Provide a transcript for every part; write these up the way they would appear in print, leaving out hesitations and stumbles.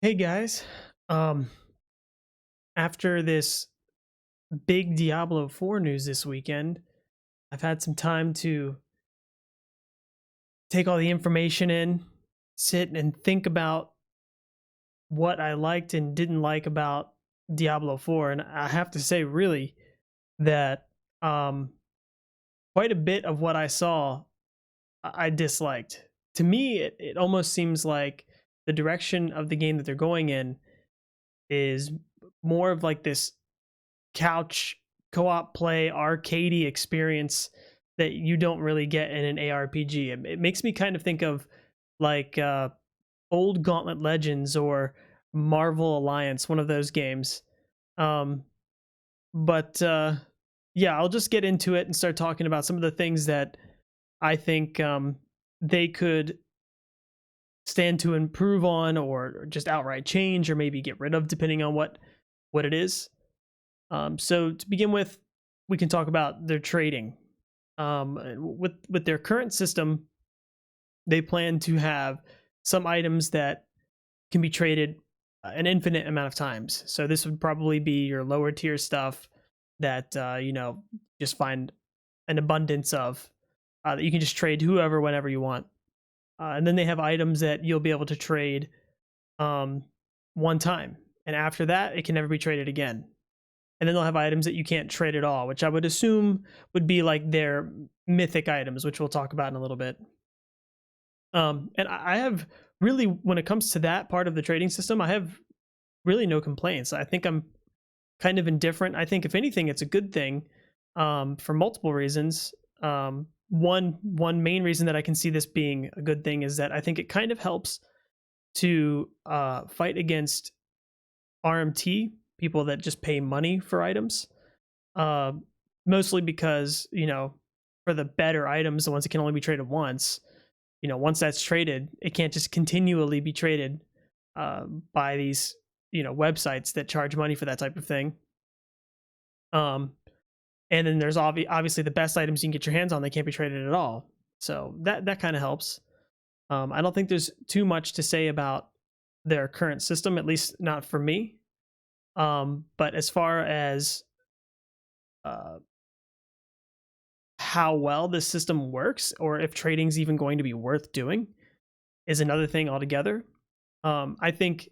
Hey guys, um, after this big Diablo 4 news this weekend, I've had some time to take all the information in, sit and think about what I liked and didn't like about Diablo 4. And I have to say, really, that um, quite a bit of what I saw I disliked. To me, it almost seems like the direction of the game that they're going in is more of like this couch co-op play arcadey experience that you don't really get in an ARPG. It makes me kind of think of like old Gauntlet Legends or Marvel Alliance, one of those games. Um, but yeah, I'll just get into it and start talking about some of the things that I think they could stand to improve on, or just outright change, or maybe get rid of, depending on what it is. So to begin with, we can talk about their trading. With their current system, they plan to have some items that can be traded an infinite amount of times. So this would probably be your lower tier stuff that just find an abundance of, that you can just trade to whoever whenever you want. And then they have items that you'll be able to trade um, one time, and after that, it can never be traded again. And then they'll have items that you can't trade at all, which I would assume would be like their mythic items, which we'll talk about in a little bit. And I have really, when it comes to that part of the trading system, I have really no complaints. I think I'm kind of indifferent. I think if anything, it's a good thing, for multiple reasons. One main reason that I can see this being a good thing is that I think it kind of helps to fight against RMT, people that just pay money for items. Uh, Mostly because, for the better items, the ones that can only be traded once, once that's traded, it can't just continually be traded by these, websites that charge money for that type of thing. Um, and then there's obviously the best items you can get your hands on, they can't be traded at all. So that kind of helps. I don't think there's too much to say about their current system, at least not for me. But as far as uh, how well this system works, or if trading's even going to be worth doing, is another thing altogether. I think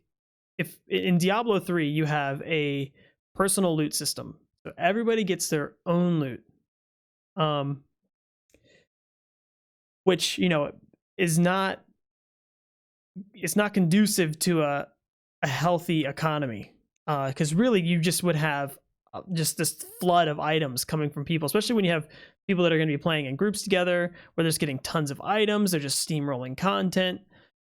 if in Diablo 3 you have a personal loot system, so everybody gets their own loot, um, which is not it's not conducive to a healthy economy, because really you just would have just this flood of items coming from people, especially when you have people that are going to be playing in groups together where they're just getting tons of items, they're just steamrolling content.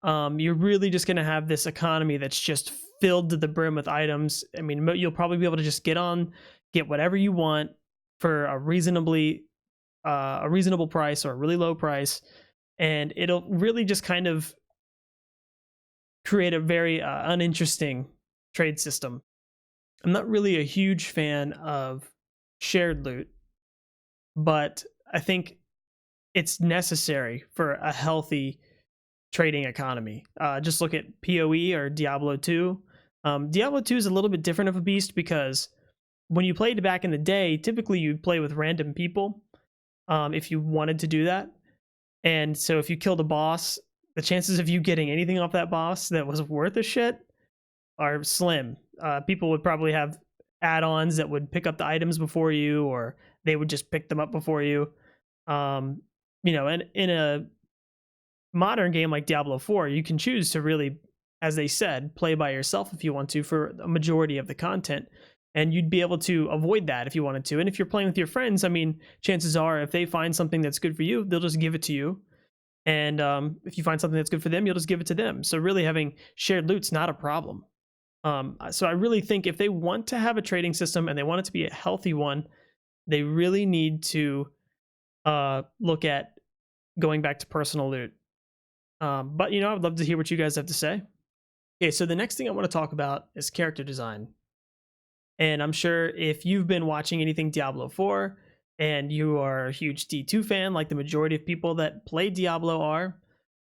You're really just going to have this economy that's just filled to the brim with items. I mean, you'll probably be able to just get whatever you want for a reasonable price or a really low price, and it'll really just kind of create a very uninteresting trade system. I'm not really a huge fan of shared loot, but I think it's necessary for a healthy trading economy. Just look at PoE or Diablo 2. Diablo 2 is a little bit different of a beast because when you played back in the day, typically you'd play with random people, if you wanted to do that. And so if you killed a boss, the chances of you getting anything off that boss that was worth a shit are slim. People would probably have add-ons that would pick up the items before you, or they would just pick them up before you. And in a modern game like Diablo 4, you can choose to really, as they said, play by yourself if you want to for a majority of the content. And you'd be able to avoid that if you wanted to. And if you're playing with your friends, I mean, chances are if they find something that's good for you, they'll just give it to you. And if you find something that's good for them, you'll just give it to them. So really having shared loot's not a problem. So I really think if they want to have a trading system and they want it to be a healthy one, they really need to look at going back to personal loot. But I would love to hear what you guys have to say. Okay, so the next thing I want to talk about is character design. And I'm sure if you've been watching anything Diablo 4 and you are a huge D2 fan, like the majority of people that play Diablo are,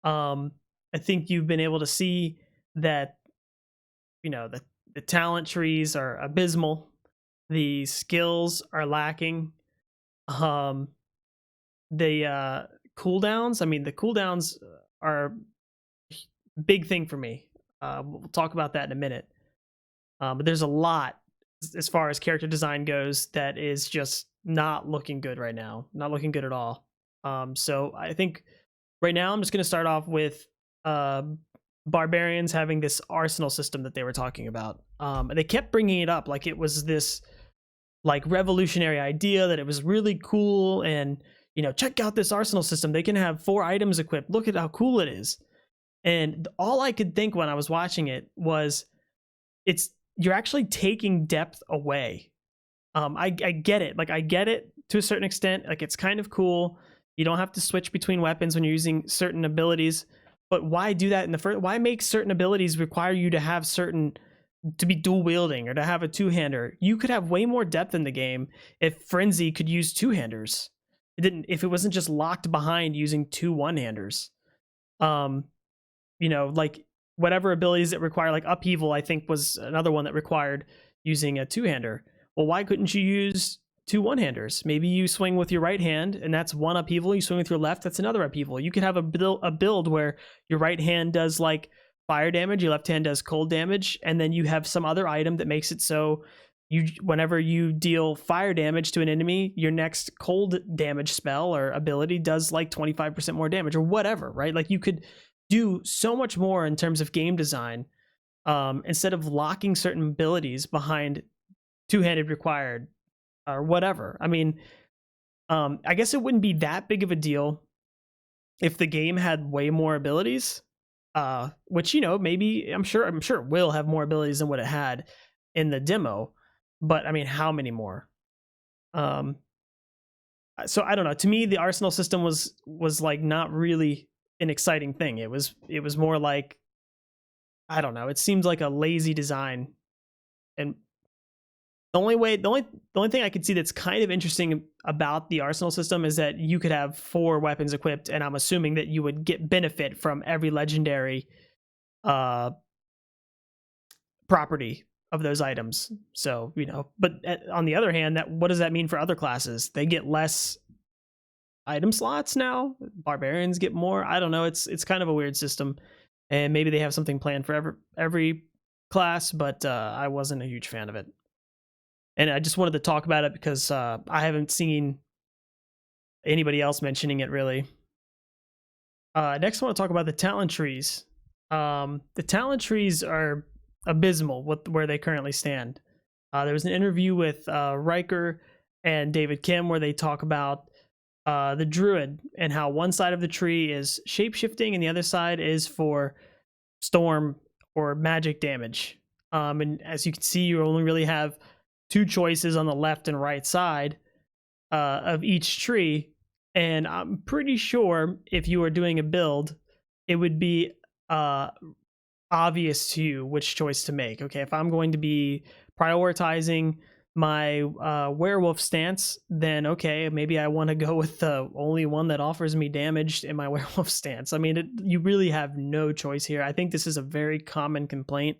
I think you've been able to see that the talent trees are abysmal. The skills are lacking. Um, the cooldowns. I mean, the cooldowns are a big thing for me. We'll talk about that in a minute. But there's a lot as far as character design goes that is just not looking good right now. Not looking good at all. So I think right now I'm just going to start off with uh, barbarians having this arsenal system that they were talking about. And they kept bringing it up like it was this like revolutionary idea, that it was really cool, and check out this arsenal system. They can have 4 items equipped. Look at how cool it is. And all I could think when I was watching it was, you're actually taking depth away. I get it. Like, I get it to a certain extent. Like, it's kind of cool. You don't have to switch between weapons when you're using certain abilities. But why do that in the first? Why make certain abilities require you to be dual wielding or to have a two-hander? You could have way more depth in the game if Frenzy could use two-handers. If it wasn't just locked behind using 2 one-handers. Like whatever abilities that require, like Upheaval, I think was another one that required using a two-hander. Well, why couldn't you use 2 one-handers? Maybe you swing with your right hand, and that's 1 upheaval. You swing with your left, that's another upheaval. You could have a build where your right hand does like fire damage, your left hand does cold damage, and then you have some other item that makes it so whenever you deal fire damage to an enemy, your next cold damage spell or ability does like 25% more damage or whatever, right? Like, you could do so much more in terms of game design, instead of locking certain abilities behind two-handed required or whatever. I mean, I guess it wouldn't be that big of a deal if the game had way more abilities, which, maybe I'm sure it will have more abilities than what it had in the demo. But I mean, how many more? So I don't know. To me, the arsenal system was like not really an exciting thing. It was more like, I don't know. It seemed like a lazy design. And the only thing I could see that's kind of interesting about the arsenal system is that you could have 4 weapons equipped, and I'm assuming that you would get benefit from every legendary property of those items. So, but on the other hand, what does that mean for other classes? They get less item slots now. Barbarians get more. I don't know. It's kind of a weird system, and maybe they have something planned for every class, but I wasn't a huge fan of it. And I just wanted to talk about it because I haven't seen anybody else mentioning it, really. Next, I want to talk about the talent trees. The talent trees are abysmal with where they currently stand. There was an interview with Riker and David Kim where they talk about the druid and how one side of the tree is shape-shifting and the other side is for storm or magic damage. And as you can see, you only really have 2 choices on the left and right side of each tree. And I'm pretty sure if you are doing a build, it would be obvious to you which choice to make. Okay, if I'm going to be prioritizing my werewolf stance, then okay, maybe I want to go with the only one that offers me damage in my werewolf stance. I mean, you really have no choice here. I think this is a very common complaint.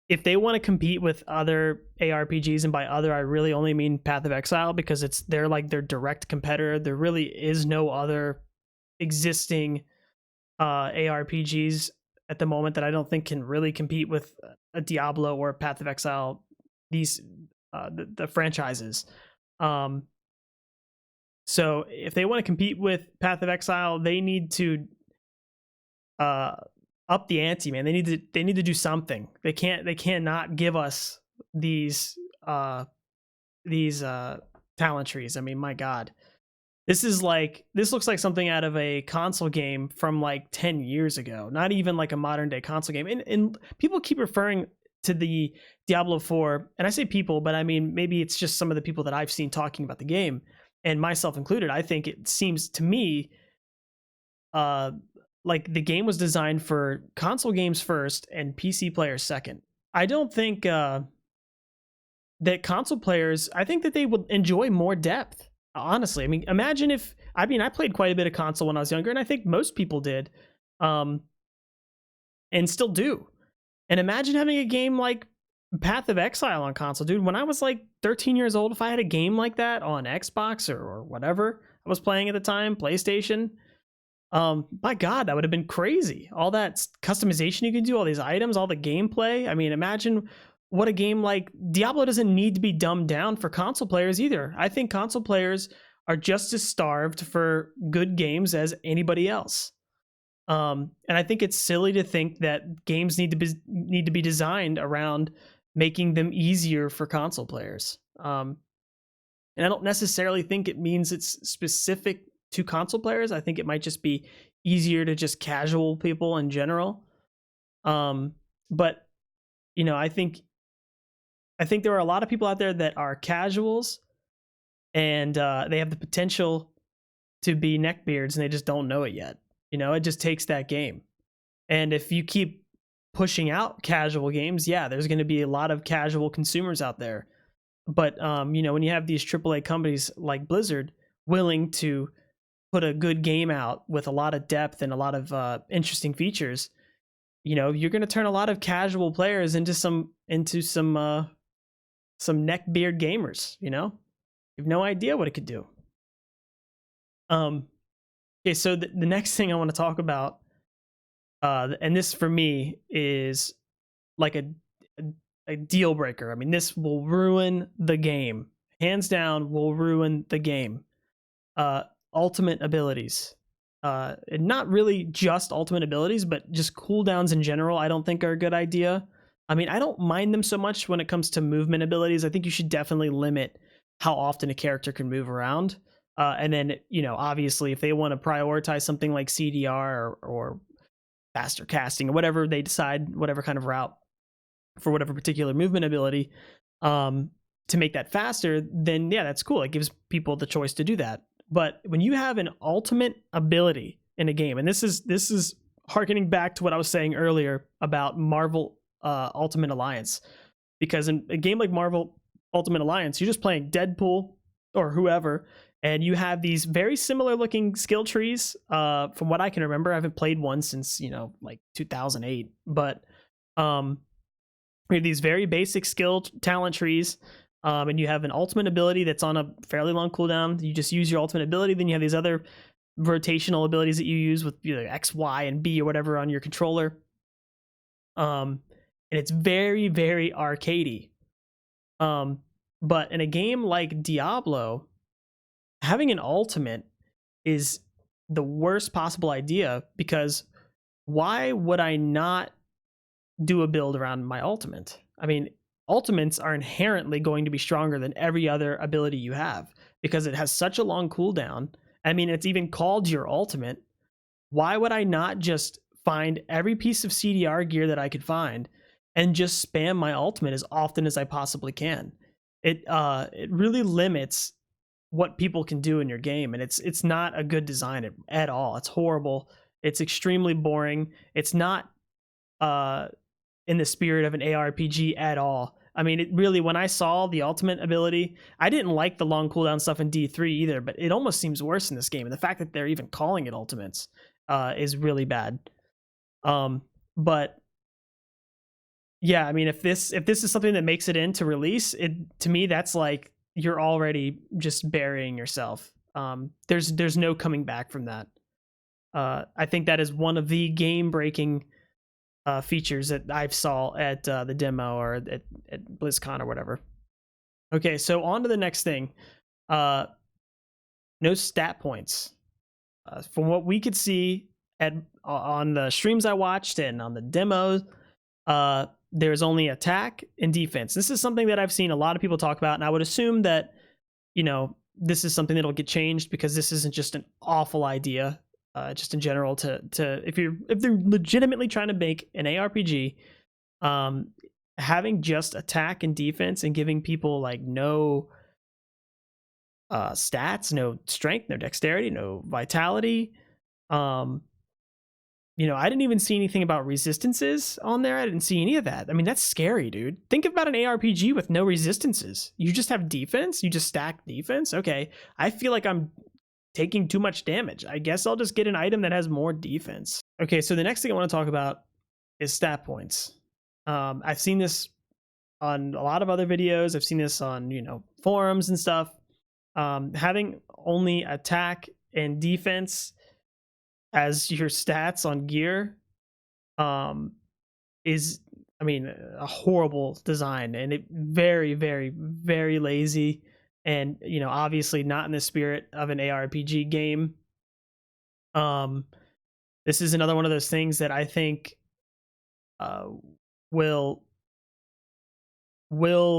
If they want to compete with other ARPGs, and by other I really only mean Path of Exile, because they're like their direct competitor. There really is no other existing ARPGs at the moment that I don't think can really compete with a Diablo or a Path of Exile, these the franchises. So if they want to compete with Path of Exile, they need to up the ante, man. They need to do something. They cannot give us these talent trees. I mean, my God. This looks like something out of a console game from like 10 years ago, not even like a modern day console game. And people keep referring to the Diablo 4, and I say people, but I mean, maybe it's just some of the people that I've seen talking about the game, and myself included. I think it seems to me like the game was designed for console games first and PC players second. I don't think that console players, I think that they would enjoy more depth. Honestly, I mean, imagine I played quite a bit of console when I was younger, and I think most people did. and still do. And imagine having a game like Path of Exile on console, dude. When I was like 13 years old, if I had a game like that on Xbox or whatever I was playing at the time, PlayStation, my God, that would have been crazy. All that customization you can do, all these items, all the gameplay. I mean, imagine what a game like Diablo doesn't need to be dumbed down for console players either. I think console players are just as starved for good games as anybody else. And I think it's silly to think that games need to be designed around making them easier for console players. And I don't necessarily think it means it's specific to console players. I think it might just be easier to just casual people in general. But you know, I think there are a lot of people out there that are casuals, and they have the potential to be neckbeards, and they just don't know it yet. You know, it just takes that game. And if you keep pushing out casual games, yeah, there's going to be a lot of casual consumers out there. But you know, when you have these AAA companies like Blizzard willing to put a good game out with a lot of depth and a lot of interesting features, you know, you're going to turn a lot of casual players into some neckbeard gamers. You know, you have no idea what it could do. Okay, so the next thing I want to talk about, and this for me is like a deal breaker. I mean, this will ruin the game. Hands down, will ruin the game. Ultimate abilities. And not really just ultimate abilities, but just cooldowns in general, I don't think are a good idea. I mean, I don't mind them so much when it comes to movement abilities. I think you should definitely limit how often a character can move around. And then, you know, obviously, if they want to prioritize something like CDR or faster casting or whatever they decide, whatever kind of route for whatever particular movement ability, to make that faster, then yeah, that's cool. It gives people the choice to do that. But when you have an ultimate ability in a game, and this is harkening back to what I was saying earlier about Marvel Ultimate Alliance, because in a game like Marvel Ultimate Alliance, you're just playing Deadpool or whoever, and you have these very similar looking skill trees. From what I can remember, I haven't played one since, you know, like 2008, but we have these very basic skill talent trees. And you have an ultimate ability that's on a fairly long cooldown. You just use your ultimate ability. Then you have these other rotational abilities that you use with either X, Y, and B or whatever on your controller. And it's very, very arcadey. But in a game like Diablo, having an ultimate is the worst possible idea, because why would I not do a build around my ultimate? I mean, ultimates are inherently going to be stronger than every other ability you have because it has such a long cooldown. I mean, it's even called your ultimate. Why would I not just find every piece of CDR gear that I could find and just spam my ultimate as often as I possibly can? It really limits what people can do in your game, and it's not a good design at all. It's horrible. It's extremely boring. It's not in the spirit of an ARPG at all. I mean, it really, when I saw the ultimate ability, I didn't like the long cooldown stuff in D3 either, but it almost seems worse in this game. And the fact that they're even calling it ultimates is really bad. But yeah, I mean, if this is something that makes it into release, it, to me, that's like you're already just burying yourself. There's no coming back from that. I think that is one of the game breaking features that I saw at the demo or at BlizzCon or whatever. Okay, so on to the next thing. No stat points. From what we could see on the streams I watched and on the demos, there's only attack and defense. This is something that I've seen a lot of people talk about, and I would assume that, you know, this is something that'll get changed because this isn't just an awful idea. Just in general, to if they're legitimately trying to make an ARPG, having just attack and defense and giving people like no stats, no strength, no dexterity, no vitality. You know, I didn't even see anything about resistances on there. I didn't see any of that. I mean, that's scary, dude. Think about an ARPG with no resistances. You just have defense. You just stack defense. Okay, I feel like I'm taking too much damage. I guess I'll just get an item that has more defense. Okay, so the next thing I want to talk about is stat points. I've seen this on a lot of other videos. I've seen this on, forums and stuff. Having only attack and defense as your stats on gear um, is, I mean, a horrible design, and it very, very, very lazy, and obviously not in the spirit of an ARPG game. Um, this is another one of those things that I think uh, will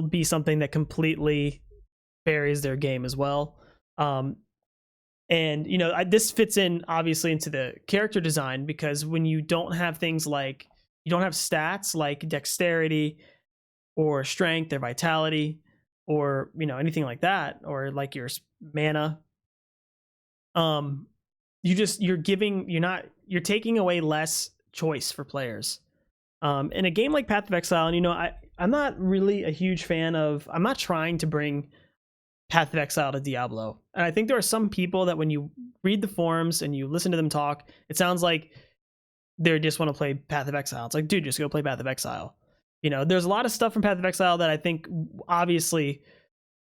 be something that completely buries their game as well. Um, and this fits in obviously into the character design, because when you don't have things like, you don't have stats like dexterity or strength or vitality or anything like that, or like your mana, um you're taking away less choice for players. In a game like Path of Exile, and I'm not really a huge fan of, I'm not trying to bring Path of Exile to Diablo. And I think there are some people that when you read the forums and you listen to them talk, it sounds like they just want to play Path of Exile. It's like, dude, just go play Path of Exile. There's a lot of stuff from Path of Exile that I think obviously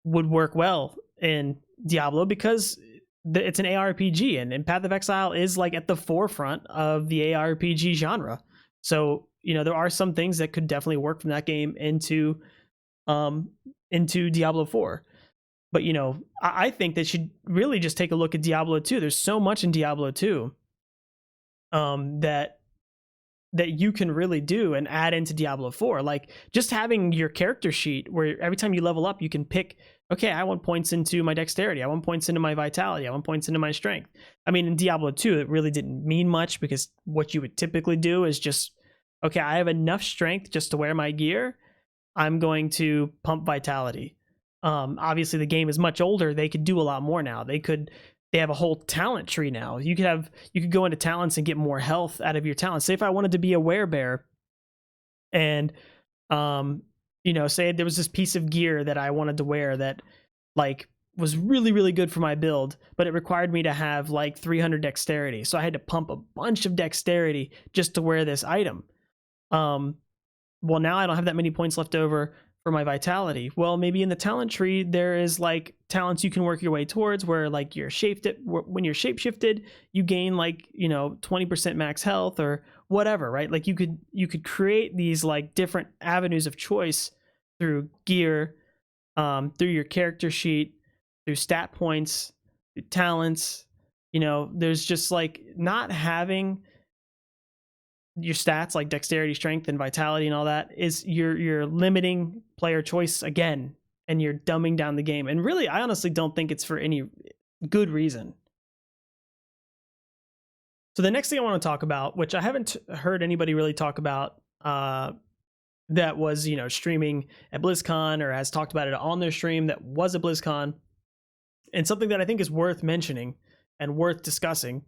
would work well in Diablo, because it's an ARPG, and Path of Exile is like at the forefront of the ARPG genre. So, there are some things that could definitely work from that game into Diablo 4. But I think they should really just take a look at Diablo 2. There's so much in Diablo 2 that you can really do and add into Diablo 4. Like just having your character sheet where every time you level up, you can pick, okay, I want points into my dexterity, I want points into my vitality, I want points into my strength. I mean, in Diablo 2, it really didn't mean much, because what you would typically do is just, okay, I have enough strength just to wear my gear, I'm going to pump vitality. Obviously the game is much older, they could do a lot more now. They have a whole talent tree now. You could go into talents and get more health out of your talents. Say if I wanted to be a werebear, and say there was this piece of gear that I wanted to wear that like was really, really good for my build, but it required me to have like 300 dexterity. So I had to pump a bunch of dexterity just to wear this item. Well, now I don't have that many points left over for my vitality. Well, maybe in the talent tree there is like talents you can work your way towards, where like when you're shapeshifted, you gain like 20% max health or whatever, right? Like you could create these like different avenues of choice through gear, through your character sheet, through stat points, through talents. There's just like not having your stats like dexterity, strength, and vitality and all that is you're limiting player choice again, and you're dumbing down the game. And really, I honestly don't think it's for any good reason. So the next thing I want to talk about, which I haven't heard anybody really talk about, that was streaming at BlizzCon or has talked about it on their stream that was at BlizzCon, and something that I think is worth mentioning and worth discussing,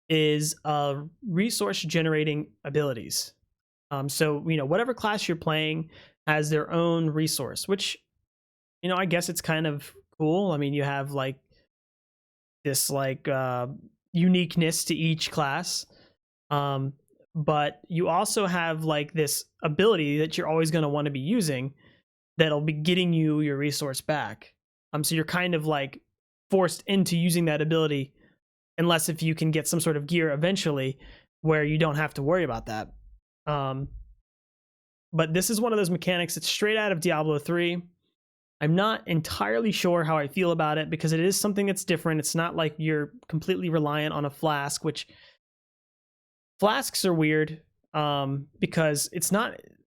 is resource generating abilities. So whatever class you're playing has their own resource, which I guess it's kind of cool. I mean, you have like this like uniqueness to each class, but you also have like this ability that you're always going to want to be using that'll be getting you your resource back. So you're kind of like forced into using that ability, unless if you can get some sort of gear eventually where you don't have to worry about that. But this is one of those mechanics that's straight out of Diablo 3. I'm not entirely sure how I feel about it, because it is something that's different. It's not like you're completely reliant on a flask, which flasks are weird, because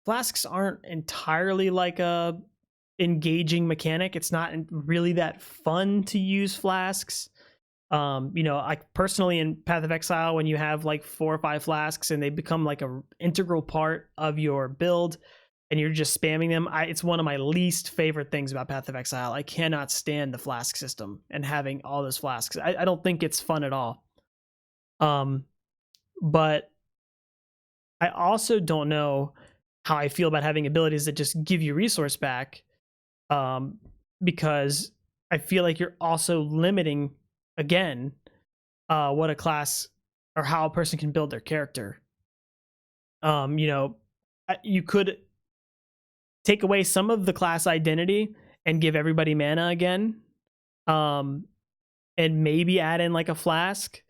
flasks aren't entirely like a engaging mechanic. It's not really that fun to use flasks. Like personally in Path of Exile, when you have like 4 or 5 flasks and they become like a integral part of your build and you're just spamming them, it's one of my least favorite things about Path of Exile. I cannot stand the flask system and having all those flasks. I don't think it's fun at all. But I also don't know how I feel about having abilities that just give you resource back, because I feel like you're also limiting again what a class or how a person can build their character. You know, you could take away some of the class identity and give everybody mana again. Um, and maybe add in like a flask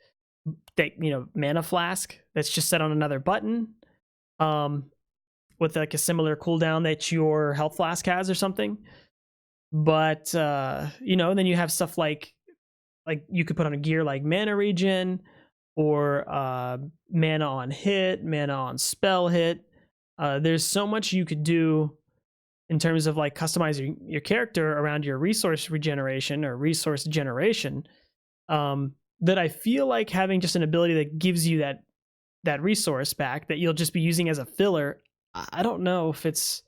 that, you know, mana flask that's just set on another button. With like a similar cooldown that your health flask has or something. But you know, then you have stuff like you could put on a gear like mana regen, or mana on hit, mana on spell hit. There's so much you could do in terms of like customizing your character around your resource regeneration or resource generation, that I feel like having just an ability that gives you that resource back that you'll just be using as a filler, I don't know if it's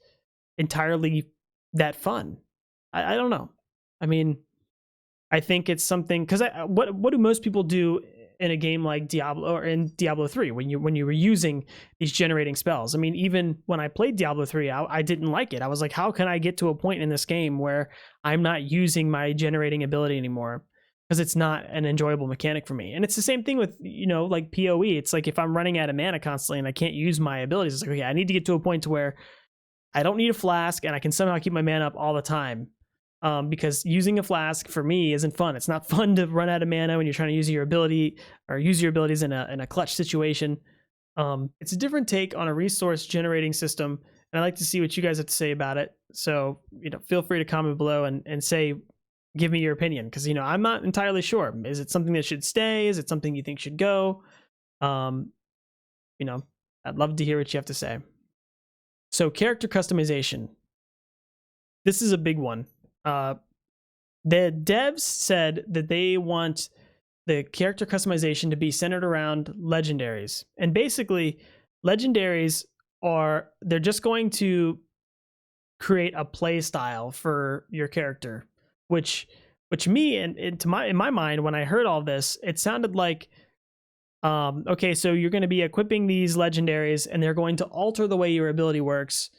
entirely that fun. I don't know. I mean, I think it's something, because what do most people do in a game like Diablo or in Diablo 3 when you were using these generating spells? I mean, even when I played Diablo 3, I didn't like it. I was like, how can I get to a point in this game where I'm not using my generating ability anymore? Because it's not an enjoyable mechanic for me. And it's the same thing with, you know, like PoE. It's like if I'm running out of mana constantly and I can't use my abilities, it's like, okay, I need to get to a point to where I don't need a flask and I can somehow keep my mana up all the time. Because using a flask for me isn't fun. It's not fun to run out of mana when you're trying to use your ability or use your abilities in a clutch situation. It's a different take on a resource generating system, and I'd like to see what you guys have to say about it. So, you know, feel free to comment below and say, give me your opinion, because, you know, I'm not entirely sure. Is it something that should stay? Is it something you think should go? You know, I'd love to hear what you have to say. So, character customization. This is a big one. The devs said that they want the character customization to be centered around legendaries. And basically, legendaries they're just going to create a play style for your character, which me and in my mind, when I heard all this, it sounded like, okay, so you're going to be equipping these legendaries and they're going to alter the way your ability works.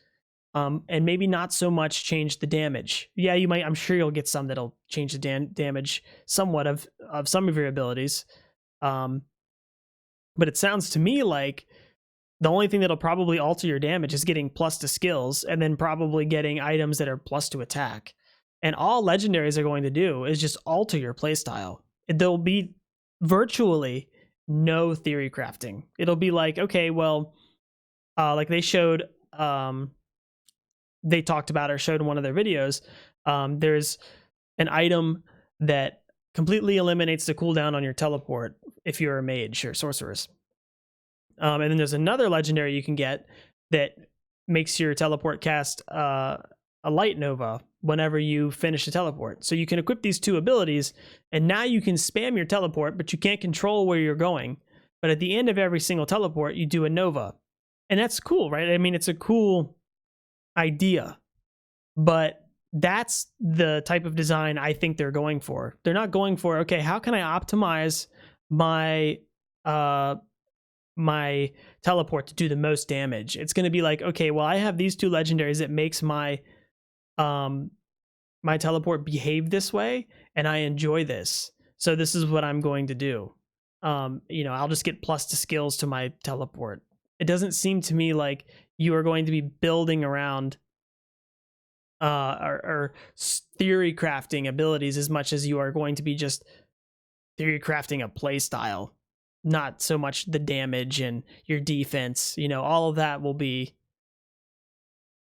And maybe not so much change the damage. Yeah, you might. I'm sure you'll get some that'll change the damage somewhat of some of your abilities. But it sounds to me like the only thing that'll probably alter your damage is getting plus to skills, and then probably getting items that are plus to attack. And all legendaries are going to do is just alter your playstyle. There'll be virtually no theory crafting. It'll be like, okay, well, like they showed. They talked about or showed in one of their videos, there's an item that completely eliminates the cooldown on your teleport if you're a mage or sorceress. And then there's another legendary you can get that makes your teleport cast a light nova whenever you finish the teleport. So you can equip these two abilities, and now you can spam your teleport, but you can't control where you're going. But at the end of every single teleport, you do a nova. And that's cool, right? I mean, it's a cool idea, but that's the type of design I think they're going for. They're not going for, okay, how can I optimize my my teleport to do the most damage? It's going to be like, okay, well, I have these two legendaries that makes my my teleport behave this way, and I enjoy this, so this is what I'm going to do. You know, I'll just get plus to skills to my teleport. It doesn't seem to me like you are going to be building around or theory crafting abilities as much as you are going to be just theory crafting a play style. Not so much the damage and your defense. You know, all of that will be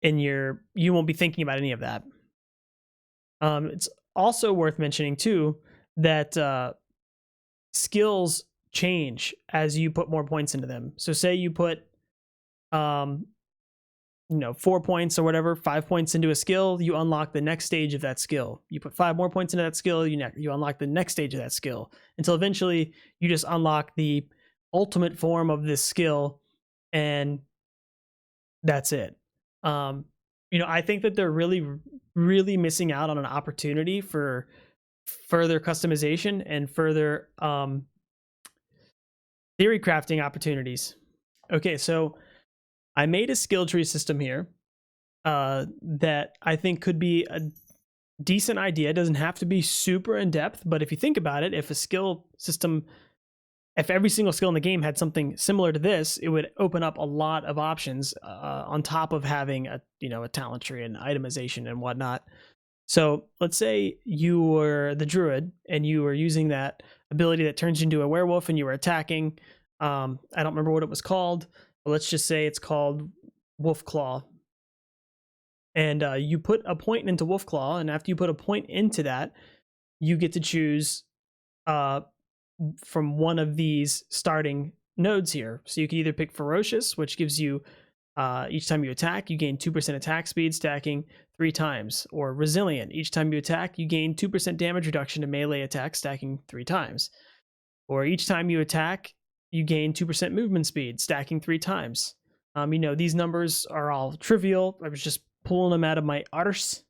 in you won't be thinking about any of that. It's also worth mentioning too that skills change as you put more points into them. So say you put 4 points or whatever, 5 points into a skill, you unlock the next stage of that skill. You put 5 more points into that skill, you unlock the next stage of that skill, until eventually you just unlock the ultimate form of this skill, and that's it. I think that they're really, really missing out on an opportunity for further customization and further theory crafting opportunities. Okay, so I made a skill tree system here that I think could be a decent idea. It doesn't have to be super in depth, but if you think about it, if a skill system if every single skill in the game had something similar to this, it would open up a lot of options on top of having a talent tree and itemization and whatnot. So let's say you were the druid and you were using that ability that turns you into a werewolf and you were attacking. I don't remember what it was called, but let's just say it's called Wolf Claw. And you put a point into Wolf Claw, and after you put a point into that, you get to choose from one of these starting nodes here. So you can either pick Ferocious, which gives you each time you attack, you gain 2% attack speed, stacking 3 times. Or Resilient, each time you attack, you gain 2% damage reduction to melee attack, stacking 3 times. Or each time you attack, you gain 2% movement speed, stacking 3 times. These numbers are all trivial. I was just pulling them out of my arse.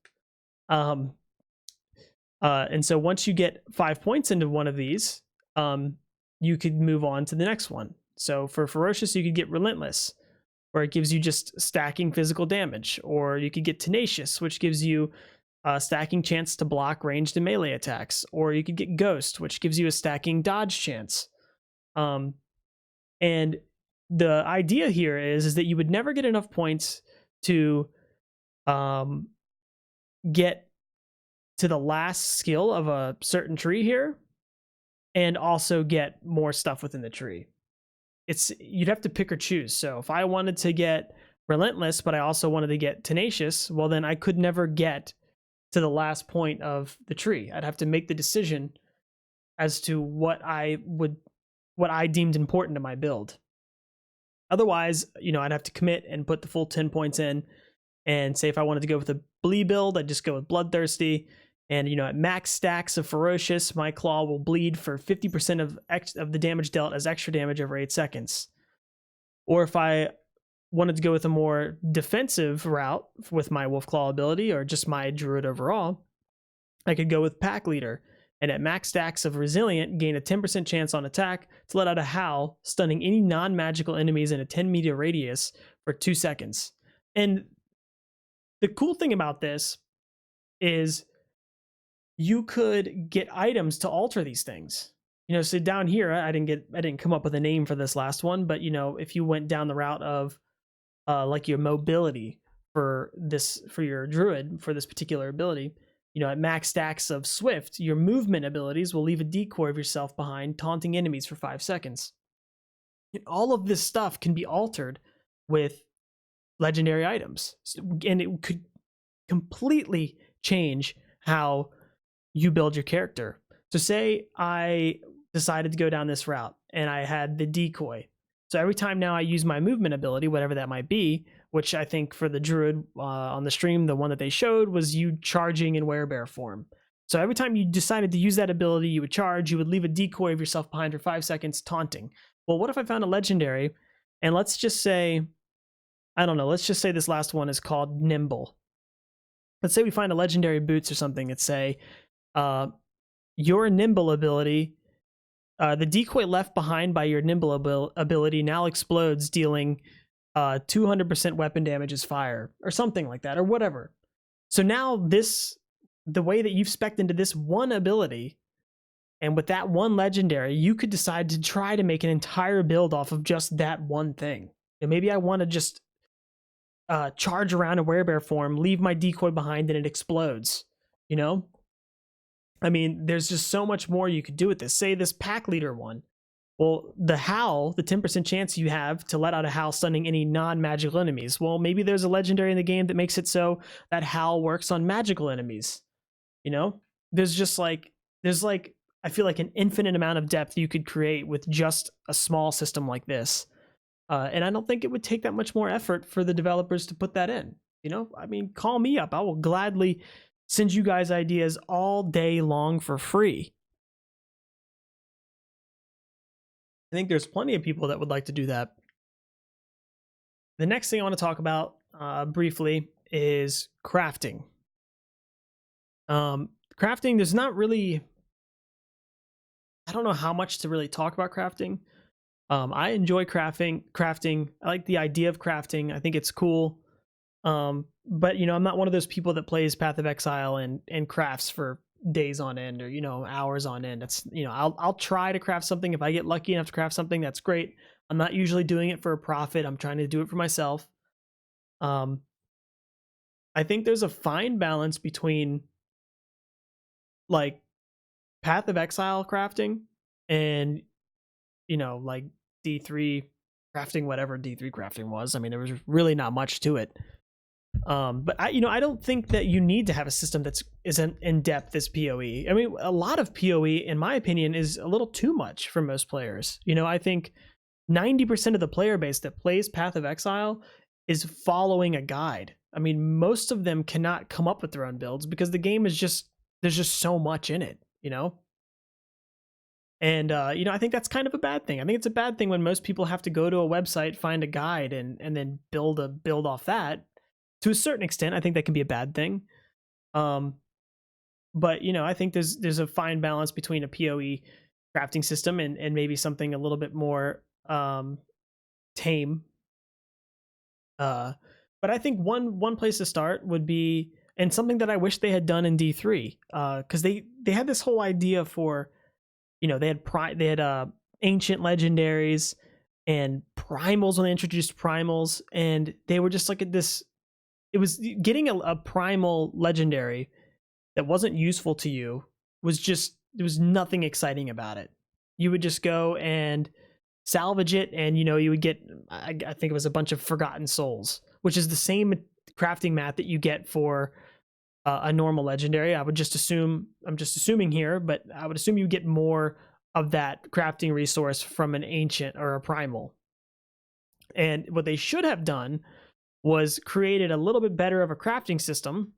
And so once you get 5 points into one of these, you could move on to the next one. So for Ferocious, you could get Relentless, where it gives you just stacking physical damage. Or you could get Tenacious, which gives you a stacking chance to block ranged and melee attacks. Or you could get Ghost, which gives you a stacking dodge chance. And the idea here is that you would never get enough points to get to the last skill of a certain tree here and also get more stuff within the tree. You'd have to pick or choose. So if I wanted to get Relentless, but I also wanted to get Tenacious, well, then I could never get to the last point of the tree. I'd have to make the decision as to what I deemed important to my build. Otherwise, I'd have to commit and put the full 10 points in, and say if I wanted to go with a Blee build, I'd just go with Bloodthirsty. And at max stacks of Ferocious, my claw will bleed for 50% of the damage dealt as extra damage over 8 seconds. Or if I wanted to go with a more defensive route with my Wolf Claw ability, or just my Druid overall, I could go with Pack Leader, and at max stacks of Resilient, gain a 10% chance on attack to let out a howl, stunning any non-magical enemies in a 10-meter radius for 2 seconds. And the cool thing about this is you could get items to alter these things. So down here, I didn't come up with a name for this last one, but if you went down the route of like your mobility for your druid for this particular ability, at max stacks of Swift, your movement abilities will leave a decoy of yourself behind, taunting enemies for 5 seconds. All of this stuff can be altered with legendary items, and it could completely change how you build your character. So say I decided to go down this route and I had the decoy. So every time now I use my movement ability, whatever that might be, which I think for the druid on the stream, the one that they showed was you charging in werebear form. So every time you decided to use that ability, you would charge, you would leave a decoy of yourself behind for 5 seconds, taunting. Well, what if I found a legendary, and let's just say, let's just say this last one is called Nimble. Let's say we find a legendary boots or something that say, your Nimble ability, the decoy left behind by your Nimble ability now explodes, dealing 200% weapon damage as fire, or something like that, or whatever. So now the way that you've spec'd into this one ability, and with that one legendary, you could decide to try to make an entire build off of just that one thing. And maybe I want to just charge around in werebear form, leave my decoy behind, and it explodes. There's just so much more you could do with this. Say this Pack Leader one. Well, the howl, the 10% chance you have to let out a howl stunning any non-magical enemies. Well, maybe there's a legendary in the game that makes it so that howl works on magical enemies. There's I feel like an infinite amount of depth you could create with just a small system like this. And I don't think it would take that much more effort for the developers to put that in. Call me up. I will gladly send you guys ideas all day long for free. I think there's plenty of people that would like to do that. The next thing I want to talk about briefly is crafting. Crafting, there's not really, I don't know how much to really talk about crafting. I enjoy crafting. I like the idea of crafting. I think it's cool. But I'm not one of those people that plays Path of Exile and crafts for days on end or, you know, hours on end. That's, you know, I'll try to craft something. If I get lucky enough to craft something, that's great. I'm not usually doing it for a profit. I'm trying to do it for myself. I think there's a fine balance between like Path of Exile crafting and, you know, like D3 crafting, whatever D3 crafting was. I mean, there was really not much to it. But I don't think that you need to have a system that's isn't in depth as PoE. I mean, a lot of PoE, in my opinion, is a little too much for most players. You know, I think 90% of the player base that plays Path of Exile is following a guide. I mean, most of them cannot come up with their own builds because the game is just, there's just so much in it, you know? And, I think that's kind of a bad thing. I think it's a bad thing when most people have to go to a website, find a guide, and then build off that. To a certain extent, I think that can be a bad thing. But, I think there's a fine balance between a PoE crafting system and maybe something a little bit more tame. But I think one place to start would be, and something that I wish they had done in D3, because they had this whole idea for, they had ancient legendaries and primals when they introduced primals, and they were just like at this. It was getting a primal legendary that wasn't useful to you was just, there was nothing exciting about it. You would just go and salvage it, and you would get, I think it was a bunch of forgotten souls, which is the same crafting mat that you get for a normal legendary. I'm just assuming here, but I would assume you get more of that crafting resource from an ancient or a primal. And what they should have done was created a little bit better of a crafting system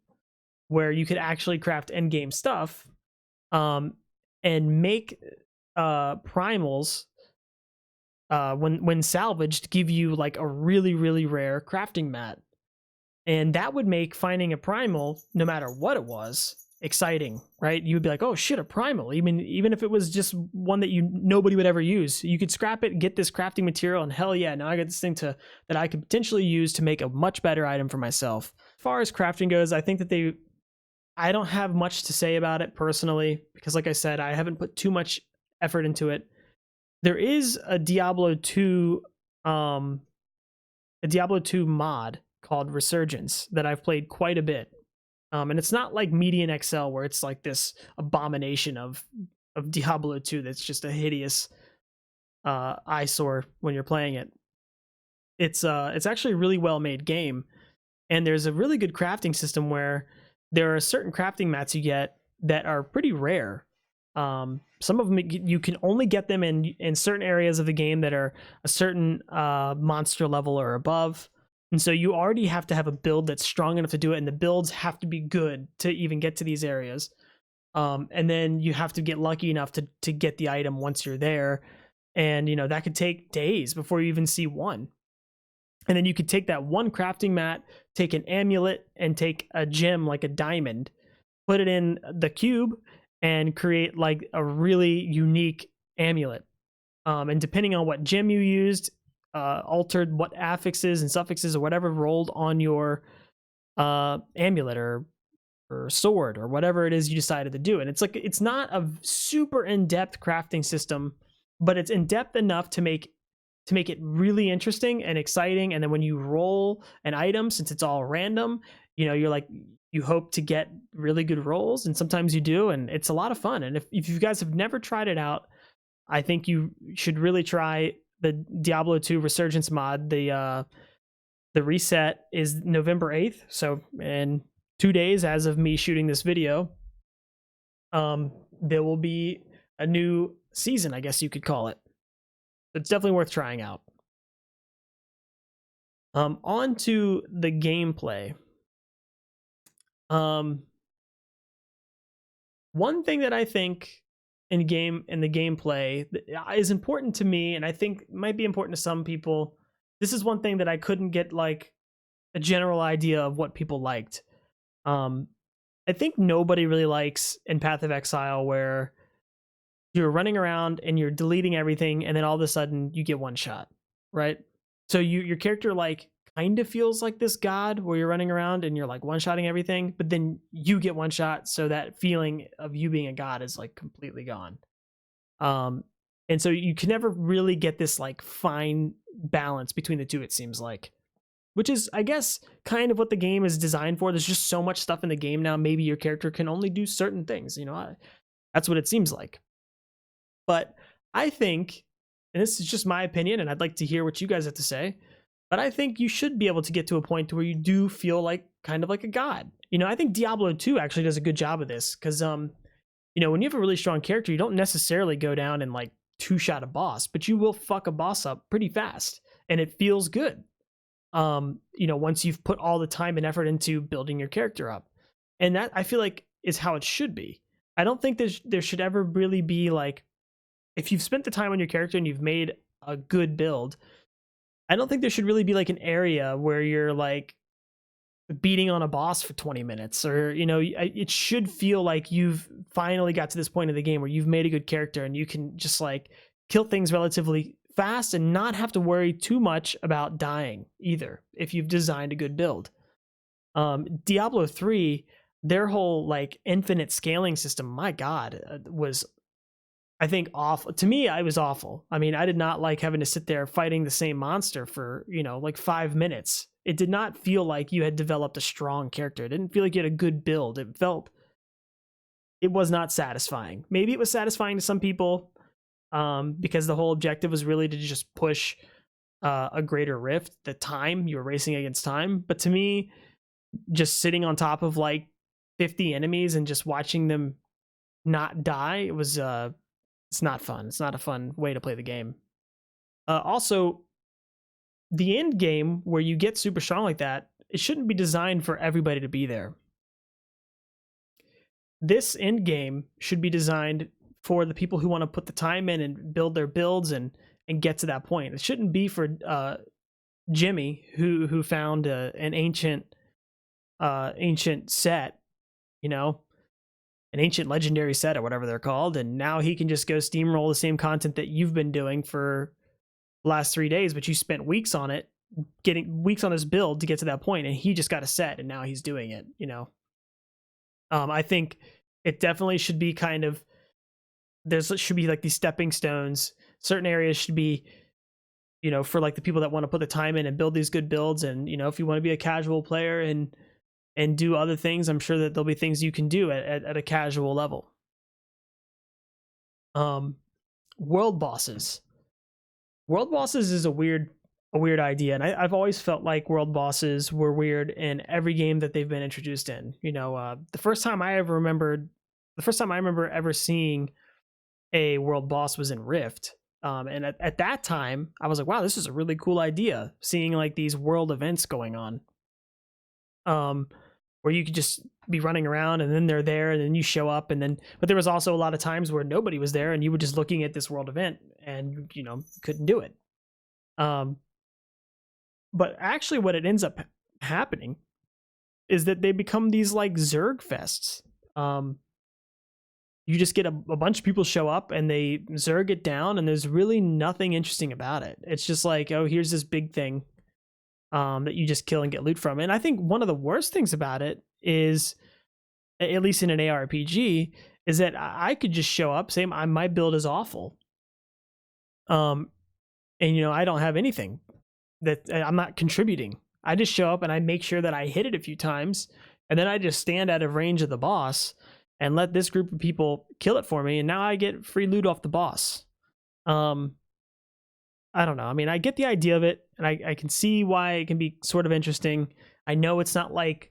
where you could actually craft endgame stuff, and make primals when salvaged give you like a really, really rare crafting mat. And that would make finding a primal, no matter what it was, exciting, right? You would be like, oh shit, a primal. Even if it was just one that nobody would ever use, you could scrap it, get this crafting material, and hell yeah, now I got this thing that I could potentially use to make a much better item for myself. As far as crafting goes, I think that I don't have much to say about it personally, because like I said, I haven't put too much effort into it. There is a Diablo 2 mod called Resurgence that I've played quite a bit. And it's not like Median Excel where it's like this abomination of Diablo 2 that's just a hideous eyesore when you're playing it. It's actually a really well made game, and there's a really good crafting system where there are certain crafting mats you get that are pretty rare. Some of them you can only get them in certain areas of the game that are a certain monster level or above. And so you already have to have a build that's strong enough to do it, and the builds have to be good to even get to these areas. And then you have to get lucky enough to get the item once you're there. And, that could take days before you even see one. And then you could take that one crafting mat, take an amulet, and take a gem like a diamond, put it in the cube, and create like a really unique amulet. And depending on what gem you used, altered what affixes and suffixes or whatever rolled on your amulet or sword or whatever it is you decided to do. And it's not a super in-depth crafting system, but it's in-depth enough to make it really interesting and exciting. And then when you roll an item, since it's all random, you're like, you hope to get really good rolls, and sometimes you do, and it's a lot of fun. And if you guys have never tried it out, I think you should really try the Diablo 2 Resurgence mod. The reset is November 8th, so in 2 days as of me shooting this video, there will be a new season, I guess you could call it. It's definitely worth trying out. On to the gameplay. One thing that I think in the gameplay is important to me, and I think might be important to some people. This is one thing that I couldn't get like a general idea of what people liked. I think nobody really likes in Path of Exile where you're running around and you're deleting everything, and then all of a sudden you get one shot, right? So your character like kind of feels like this god where you're running around and you're like one-shotting everything, but then you get one shot, so that feeling of you being a god is like completely gone. Um, and so you can never really get this like fine balance between the two, it seems like, which is, I guess, kind of what the game is designed for. There's just so much stuff in the game now. Maybe your character can only do certain things, that's what it seems like. But I think, and this is just my opinion, and I'd like to hear what you guys have to say, but I think you should be able to get to a point where you do feel like kind of like a god. I think Diablo 2 actually does a good job of this, because when you have a really strong character, you don't necessarily go down and like two-shot a boss, but you will fuck a boss up pretty fast, and it feels good. Once you've put all the time and effort into building your character up. And that, I feel like, is how it should be. I don't think there should ever really be like, if you've spent the time on your character and you've made a good build, I don't think there should really be like an area where you're like beating on a boss for 20 minutes, or it should feel like you've finally got to this point in the game where you've made a good character and you can just like kill things relatively fast and not have to worry too much about dying either if you've designed a good build. Diablo 3, their whole like infinite scaling system, my god, was, I think, awful. To me, I was awful. I mean, I did not like having to sit there fighting the same monster for, like 5 minutes. It did not feel like you had developed a strong character. It didn't feel like you had a good build. It was not satisfying. Maybe it was satisfying to some people, because the whole objective was really to just push a greater rift, the time, you were racing against time. But to me, just sitting on top of like 50 enemies and just watching them not die, it's not fun. It's not a fun way to play the game. Also, the end game where you get super strong like that, it shouldn't be designed for everybody to be there. This end game should be designed for the people who want to put the time in and build their builds and get to that point. It shouldn't be for Jimmy who found an ancient set, an ancient legendary set or whatever they're called, and now he can just go steamroll the same content that you've been doing for the last 3 days, but you spent weeks on it, getting weeks on this build to get to that point, and he just got a set and now he's doing it. I think it definitely should be kind of, should be like these stepping stones. Certain areas should be, for like the people that want to put the time in and build these good builds. And, if you want to be a casual player and do other things, I'm sure that there'll be things you can do at a casual level. World bosses. World bosses is a weird idea, and I've always felt like world bosses were weird in every game that they've been introduced in. The first time I remember ever seeing a world boss was in Rift. And at that time, I was like, wow, this is a really cool idea, seeing like these world events going on. Where you could just be running around and then they're there and then you show up, but there was also a lot of times where nobody was there and you were just looking at this world event and, couldn't do it. But actually what it ends up happening is that they become these like Zerg fests. You just get a bunch of people show up and they Zerg it down, and there's really nothing interesting about it. It's just like, oh, here's this big thing that you just kill and get loot from. And I think one of the worst things about it is, at least in an ARPG, is that I could just show up, say my build is awful, and I don't have anything that I'm not contributing. I just show up and I make sure that I hit it a few times, and then I just stand out of range of the boss and let this group of people kill it for me, and now I get free loot off the boss. I don't know. I mean, I get the idea of it, and I can see why it can be sort of interesting. I know it's not like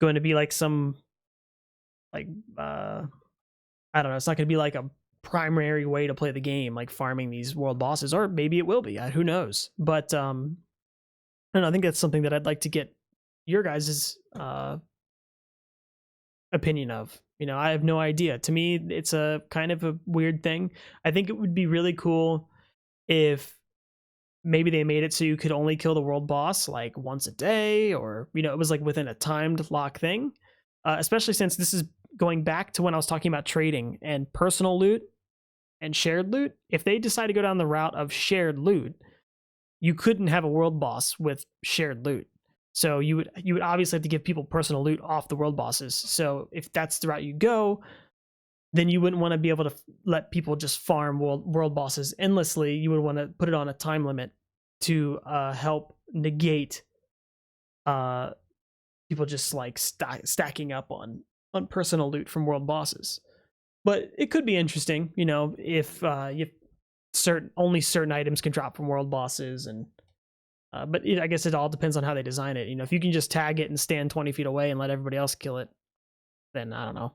going to be like some, like, I don't know, it's not going to be like a primary way to play the game, like farming these world bosses, or maybe it will be. Who knows? But I don't know, I think that's something that I'd like to get your guys' opinion of. I have no idea. To me, it's a kind of a weird thing. I think it would be really cool if maybe they made it so you could only kill the world boss like once a day, or it was like within a timed lock thing, especially since this is going back to when I was talking about trading and personal loot and shared loot. If they decide to go down the route of shared loot, you couldn't have a world boss with shared loot. So you would obviously have to give people personal loot off the world bosses. So if that's the route you go, then you wouldn't want to be able to let people just farm world bosses endlessly. You would want to put it on a time limit to help negate people just like stacking up on personal loot from world bosses. But it could be interesting, you know, if only certain items can drop from world bosses, and but I guess it all depends on how they design it. You know, if you can just tag it and stand 20 feet away and let everybody else kill it, then I don't know.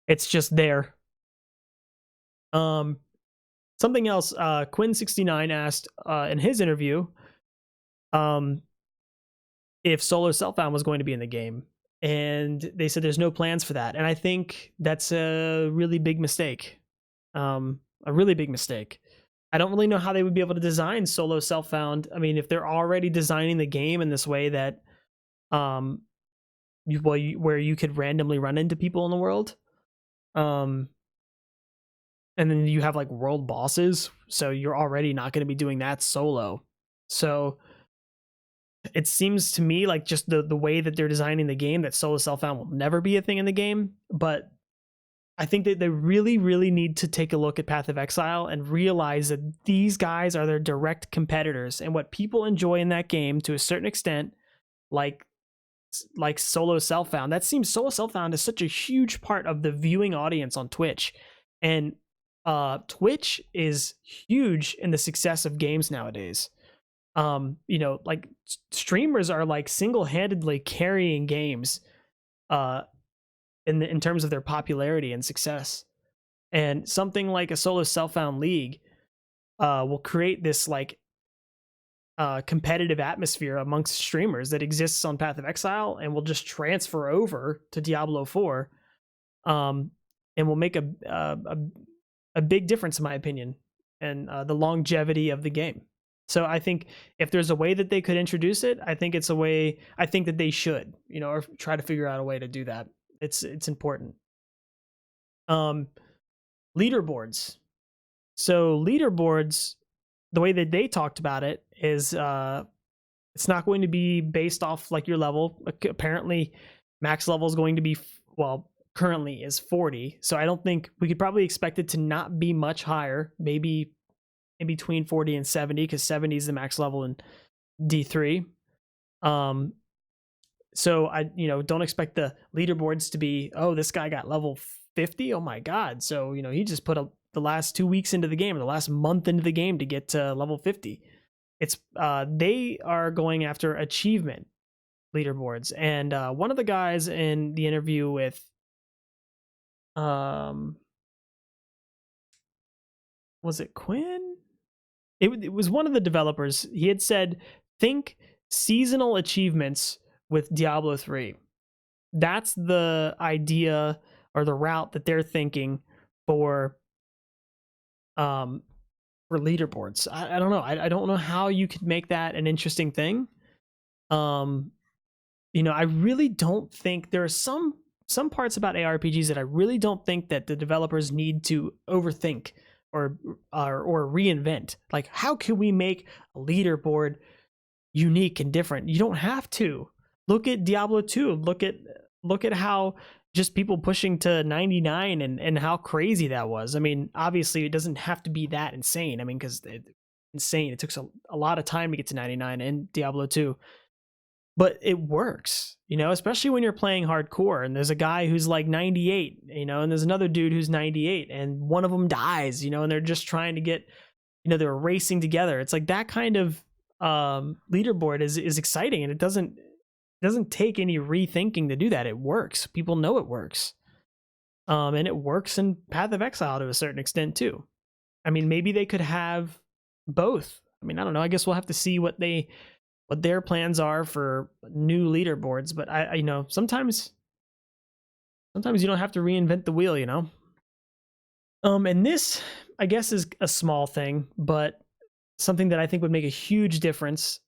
It's just there. Something else, Quinn69 asked in his interview if solo self-found was going to be in the game. And they said there's no plans for that. And I think that's a really big mistake. A really big mistake. I don't really know how they would be able to design solo self-found. I mean, if they're already designing the game in this way that where you could randomly run into people in the world, and then you have like world bosses, so you're already not going to be doing that solo. So it seems to me like just the way that they're designing the game, that solo self-found will never be a thing in the game. But I think that they really, really need to take a look at Path of Exile and realize that these guys are their direct competitors, and what people enjoy in that game to a certain extent, like solo self-found. That seems solo self-found is such a huge part of the viewing audience on Twitch, and Twitch is huge in the success of games nowadays. You know, like streamers are like single-handedly carrying games in terms of their popularity and success. And something like a solo self-found league will create this like competitive atmosphere amongst streamers that exists on Path of Exile, and will just transfer over to Diablo 4, and will make a big difference, in my opinion, and the longevity of the game. So I think if there's a way that they could introduce it, I think that they should, you know, or try to figure out a way to do that. It's important. Leaderboards. So leaderboards, the way that they talked about it is it's not going to be based off like your level. Apparently max level is going to be, well, currently is 40. So I don't think we could probably expect it to not be much higher, maybe in between 40 and 70, because 70 is the max level in D3. So I, you know, don't expect the leaderboards to be, oh, this guy got level 50. Oh my God. So, you know, he just put the last 2 weeks into the game, or the last month into the game to get to level 50. It's they are going after achievement leaderboards. And one of the guys in the interview with was it Quinn? It was one of the developers. He had said, think seasonal achievements with Diablo 3. That's the idea or the route that they're thinking for leaderboards. I don't know. I don't know how you could make that an interesting thing. You know, I really don't think there are some parts about ARPGs that I really don't think that the developers need to overthink or reinvent. Like, how can we make a leaderboard unique and different? You don't have to. Look at Diablo 2. Look at how just people pushing to 99 and how crazy that was. I mean, obviously it doesn't have to be that insane. I mean, because insane. It took a lot of time to get to 99 in Diablo 2. But it works, you know, especially when you're playing hardcore and there's a guy who's like 98, you know, and there's another dude who's 98, and one of them dies, you know, and they're just trying to get, you know, they're racing together. It's like that kind of leaderboard is exciting, and it doesn't take any rethinking to do that. It works. People know it works. And it works in Path of Exile to a certain extent too. I mean, maybe they could have both. I mean, I don't know. I guess we'll have to see what their plans are for new leaderboards, but I you know, sometimes you don't have to reinvent the wheel, you know. And this, I guess, is a small thing, but something that I think would make a huge difference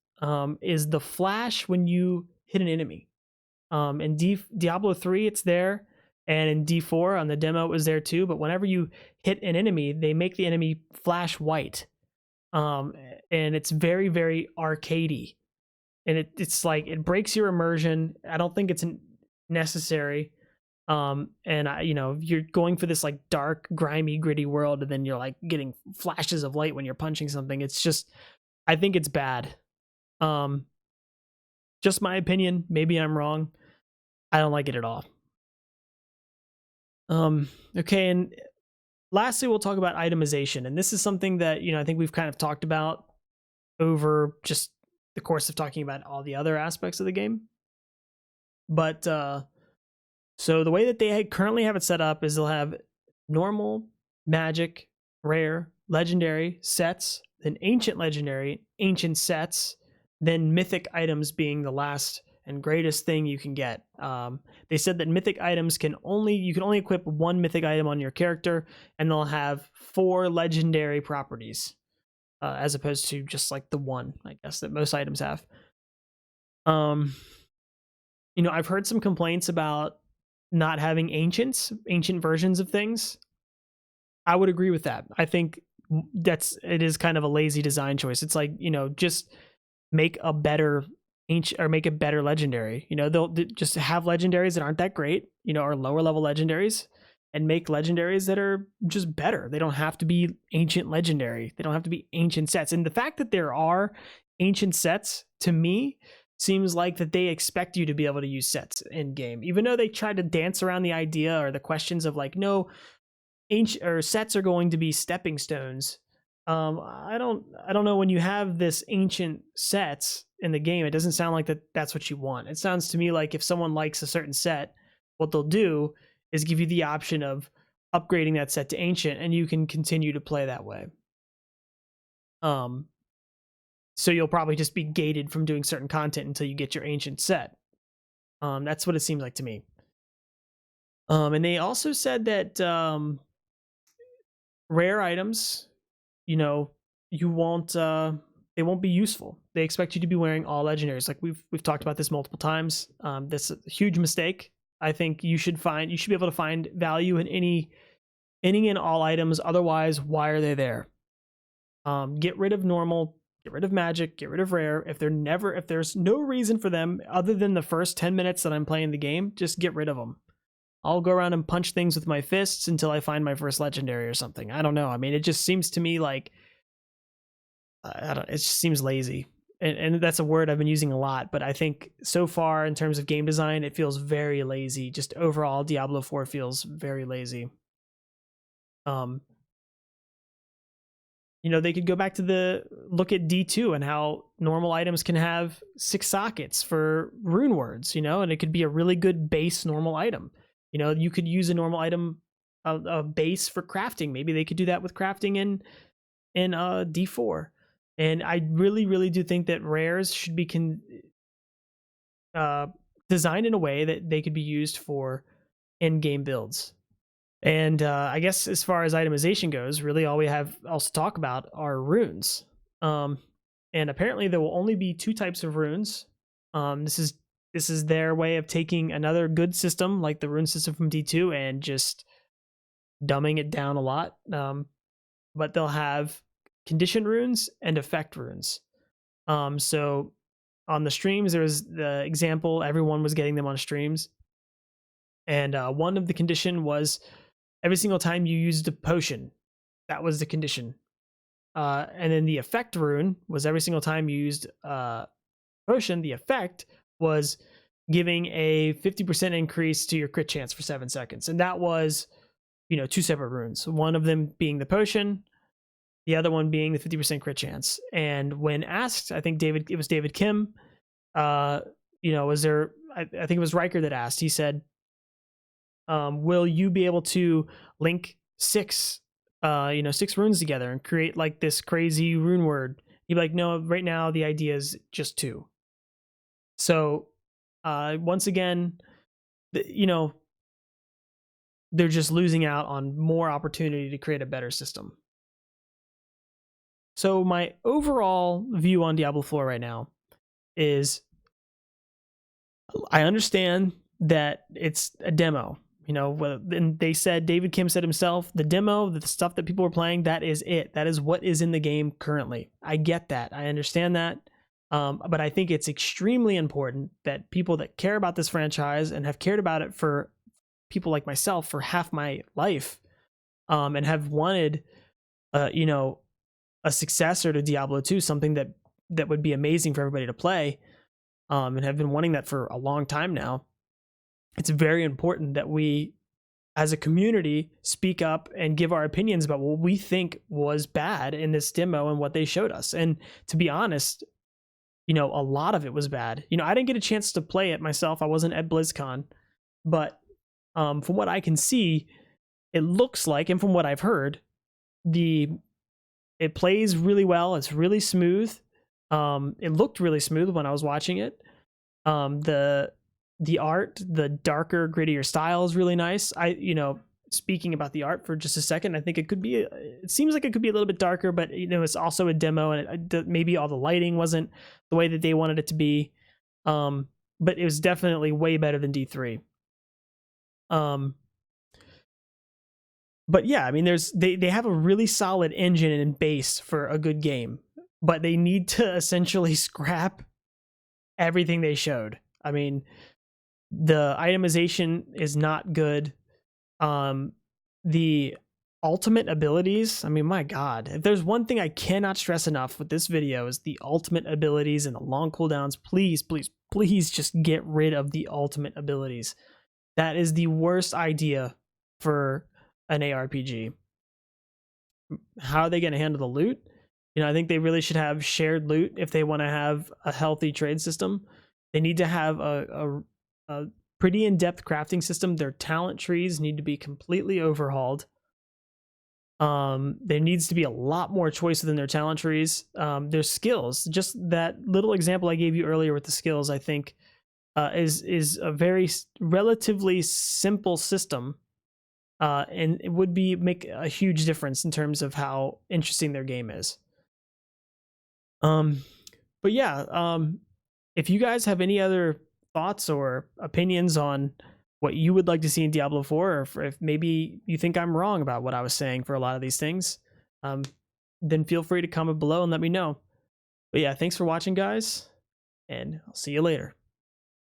is the flash when you hit an enemy. In Diablo 3, it's there, and in D4 on the demo it was there too, but whenever you hit an enemy, they make the enemy flash white. um, and it's very, very arcadey, and it's like it breaks your immersion. I don't think it's necessary. And you're going for this like dark, grimy, gritty world, and then you're like getting flashes of light when you're punching something. It's just, I think it's bad. Um, just my opinion. Maybe I'm wrong. I don't like it at all. Okay, and lastly, we'll talk about itemization, and this is something that I think we've kind of talked about over just the course of talking about all the other aspects of the game. But so the way that they currently have it set up is they'll have normal, magic, rare, legendary sets, then ancient legendary, ancient sets, then mythic items being the last and greatest thing you can get. They said that mythic items you can only equip one mythic item on your character, and they'll have 4 legendary properties, as opposed to just like the one, I guess, that most items have. I've heard some complaints about not having ancient versions of things. I would agree with that. I think it is kind of a lazy design choice. It's like, just make a better ancient, or make a better legendary. They'll just have legendaries that aren't that great, or lower level legendaries, and make legendaries that are just better. They don't have to be ancient legendary. They don't have to be ancient sets. And the fact that there are ancient sets, to me, seems like that they expect you to be able to use sets in game, even though they try to dance around the idea or the questions of like, no, ancient or sets are going to be stepping stones. I don't know, when you have this ancient sets in the game, it doesn't sound like that's what you want. It sounds to me like if someone likes a certain set, what they'll do is give you the option of upgrading that set to ancient, and you can continue to play that way. So you'll probably just be gated from doing certain content until you get your ancient set. That's what it seems like to me. And they also said that rare items, you won't they won't be useful. They expect you to be wearing all legendaries. Like we've talked about this multiple times. That's a huge mistake. I think you should be able to find value in any and all items. Otherwise, why are they there? Get rid of normal, get rid of magic, get rid of rare. If there's no reason for them other than the first 10 minutes that I'm playing the game, just get rid of them. I'll go around and punch things with my fists until I find my first legendary or something. I don't know. I mean, it just seems to me like it just seems lazy. And that's a word I've been using a lot, but I think so far in terms of game design, it feels very lazy. Just overall, Diablo 4 feels very lazy. They could go back to look at D2 and how normal items can have 6 sockets for rune words, and it could be a really good base normal item. You could use a normal item, a base for crafting. Maybe they could do that with crafting in D4. And I really, really do think that rares should be designed in a way that they could be used for in-game builds. And I guess as far as itemization goes, really all we have else to talk about are runes. And apparently there will only be 2 types of runes. This is their way of taking another good system like the rune system from D2 and just dumbing it down a lot. But they'll have condition runes and effect runes. So on the streams, there was the example, everyone was getting them on streams. And one of the condition was every single time you used a potion, that was the condition. And then the effect rune was every single time you used a potion, the effect was giving a 50% increase to your crit chance for 7 seconds. And that was, 2 separate runes. One of them being the potion, the other one being the 50% crit chance. And when asked, I think it was David Kim, was there, I think it was Riker that asked, he said, will you be able to link 6 runes together and create like this crazy rune word? He'd be like, no, right now the idea is just 2. So once again, they're just losing out on more opportunity to create a better system. So my overall view on Diablo 4 right now is I understand that it's a demo. You know, and they said, David Kim said himself, the demo, the stuff that people were playing, that is it. That is what is in the game currently. I get that. I understand that. But I think it's extremely important that people that care about this franchise and have cared about it for people like myself for half my life, and have wanted, you know, a successor to Diablo 2, something that would be amazing for everybody to play, and have been wanting that for a long time now. It's very important that we, as a community, speak up and give our opinions about what we think was bad in this demo and what they showed us. And to be honest, you know, a lot of it was bad. You know, I didn't get a chance to play it myself. I wasn't at BlizzCon, but from what I can see, it looks like, and from what I've heard, it plays really well. It's really smooth. It looked really smooth when I was watching it. The art, the darker, grittier style is really nice. You know, speaking about the art for just a second, I think it seems like it could be a little bit darker, but you know, it's also a demo, and maybe all the lighting wasn't the way that they wanted it to be. But it was definitely way better than D3. But yeah, I mean, they have a really solid engine and base for a good game, but they need to essentially scrap everything they showed. I mean, the itemization is not good. The ultimate abilities, I mean, my God, if there's one thing I cannot stress enough with this video is the ultimate abilities and the long cooldowns. Please, please, please just get rid of the ultimate abilities. That is the worst idea for an ARPG. How are they going to handle the loot? You know, I think they really should have shared loot if they want to have a healthy trade system. They need to have a pretty in-depth crafting system. Their talent trees need to be completely overhauled. There needs to be a lot more choice within their talent trees. Their skills, just that little example I gave you earlier with the skills, I think is a very relatively simple system, and it would make a huge difference in terms of how interesting their game is. But yeah, if you guys have any other thoughts or opinions on what you would like to see in Diablo 4, or if maybe you think I'm wrong about what I was saying for a lot of these things, then feel free to comment below and let me know. But yeah, thanks for watching, guys, and I'll see you later.